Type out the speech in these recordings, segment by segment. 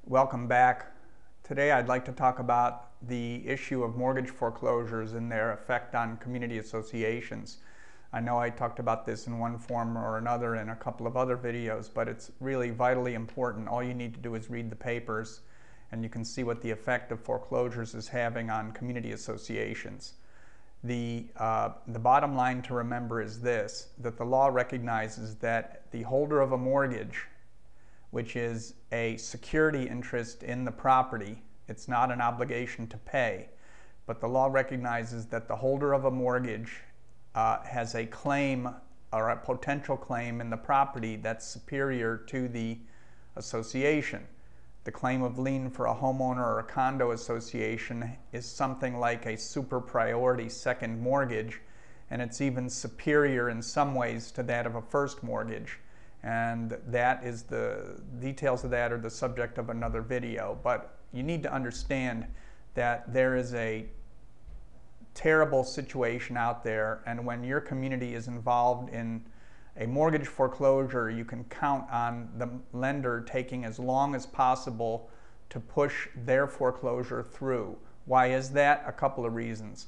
Welcome back. Today I'd like to talk about the issue of mortgage foreclosures and their effect on community associations. I know I talked about this in one form or another in a couple of other videos, but it's really vitally important. All you need to do is read the papers and you can see what the effect of foreclosures is having on community associations. The bottom line to remember is this, that the law recognizes that the holder of a mortgage, which is a security interest in the property, it's not an obligation to pay, but the law recognizes that the holder of a mortgage has a claim or a potential claim in the property that's superior to the association. The claim of lien for a homeowner or a condo association is something like a super priority second mortgage, and it's even superior in some ways to that of a first mortgage. And that is the details of that are the subject of another video. But you need to understand that there is a terrible situation out there, and when your community is involved in a mortgage foreclosure, you can count on the lender taking as long as possible to push their foreclosure through. Why is that? A couple of reasons.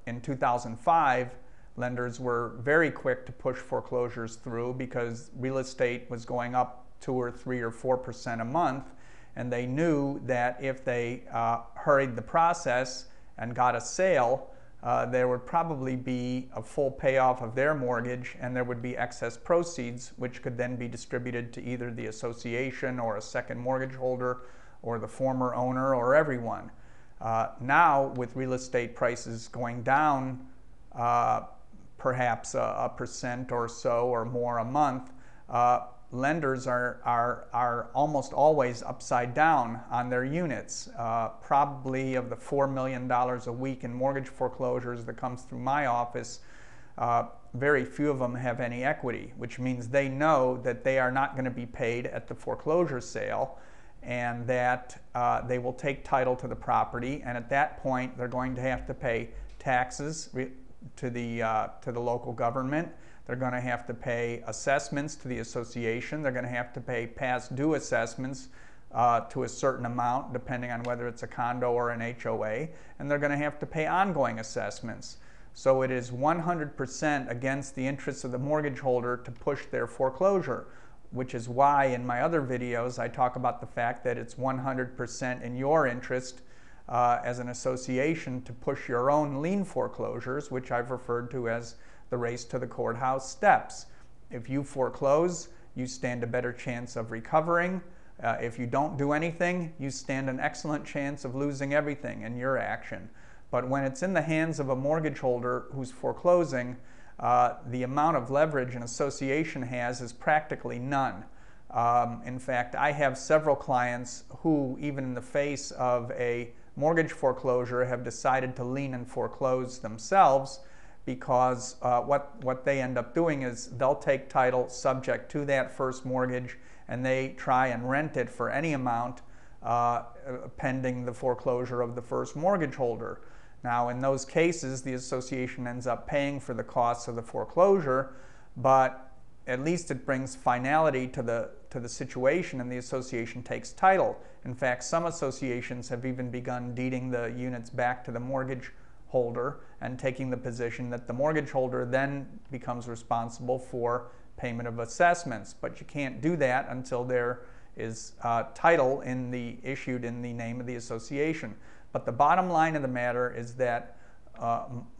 In 2005, lenders were very quick to push foreclosures through because real estate was going up 2 or 3 or 4% a month, and they knew that if they hurried the process and got a sale, there would probably be a full payoff of their mortgage and there would be excess proceeds which could then be distributed to either the association or a second mortgage holder or the former owner or everyone. Now, with real estate prices going down perhaps a percent or so or more a month, lenders are almost always upside down on their units. Probably of the $4 million a week in mortgage foreclosures that comes through my office, very few of them have any equity, which means they know that they are not going to be paid at the foreclosure sale and that they will take title to the property, and at that point they're going to have to pay taxes to the local government. They're going to have to pay assessments to the association. They're going to have to pay past due assessments to a certain amount, depending on whether it's a condo or an HOA, and they're going to have to pay ongoing assessments. So it is 100% against the interests of the mortgage holder to push their foreclosure, which is why in my other videos I talk about the fact that it's 100% in your interest as an association to push your own lien foreclosures, which I've referred to as the race to the courthouse steps. If you foreclose, you stand a better chance of recovering. If you don't do anything, you stand an excellent chance of losing everything in your action. But when it's in the hands of a mortgage holder who's foreclosing, the amount of leverage an association has is practically none. In fact, I have several clients who, even in the face of a mortgage foreclosure, have decided to lien and foreclose themselves, because what they end up doing is they'll take title subject to that first mortgage and they try and rent it for any amount pending the foreclosure of the first mortgage holder. Now, in those cases, the association ends up paying for the costs of the foreclosure, but at least it brings finality to the situation and the association takes title. In fact, some associations have even begun deeding the units back to the mortgage holder and taking the position that the mortgage holder then becomes responsible for payment of assessments. But you can't do that until there is title issued in the name of the association. But the bottom line of the matter is that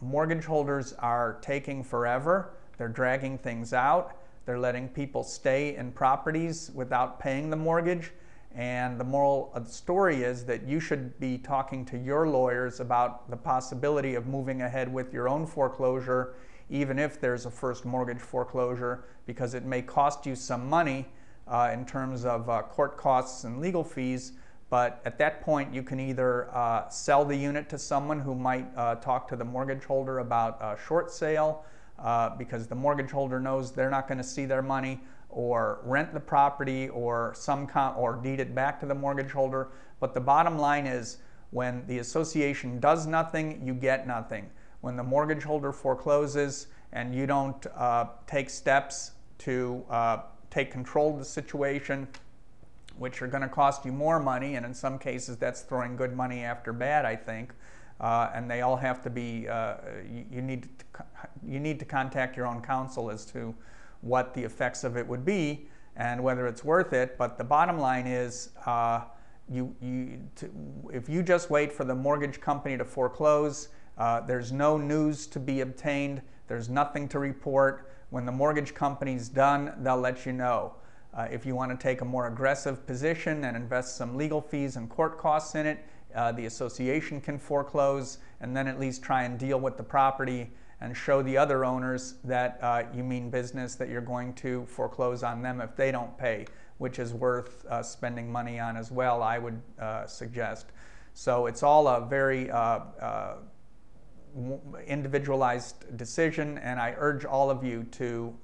mortgage holders are taking forever. They're dragging things out. They're letting people stay in properties without paying the mortgage. And the moral of the story is that you should be talking to your lawyers about the possibility of moving ahead with your own foreclosure, even if there's a first mortgage foreclosure, because it may cost you some money in terms of court costs and legal fees. But at that point, you can either sell the unit to someone who might talk to the mortgage holder about a short sale, because the mortgage holder knows they're not going to see their money, or rent the property or deed it back to the mortgage holder. But the bottom line is, when the association does nothing, you get nothing. When the mortgage holder forecloses and you don't take steps to take control of the situation, which are going to cost you more money, and in some cases that's throwing good money after bad, I think. And they all have to be, you need to contact your own counsel as to what the effects of it would be and whether it's worth it. But the bottom line is, if you just wait for the mortgage company to foreclose, there's no news to be obtained, there's nothing to report. When the mortgage company's done, they'll let you know. If you want to take a more aggressive position and invest some legal fees and court costs in it, the association can foreclose and then at least try and deal with the property and show the other owners that you mean business, that you're going to foreclose on them if they don't pay, which is worth spending money on as well, I would suggest. So it's all a very individualized decision, and I urge all of you to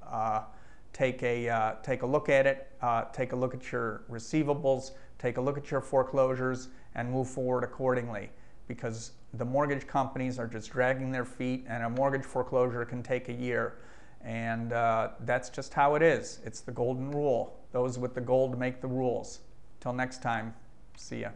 take a look at it, take a look at your receivables, take a look at your foreclosures, and move forward accordingly, because the mortgage companies are just dragging their feet, and a mortgage foreclosure can take a year, and that's just how it is. It's the golden rule. Those with the gold make the rules. Till next time, see ya.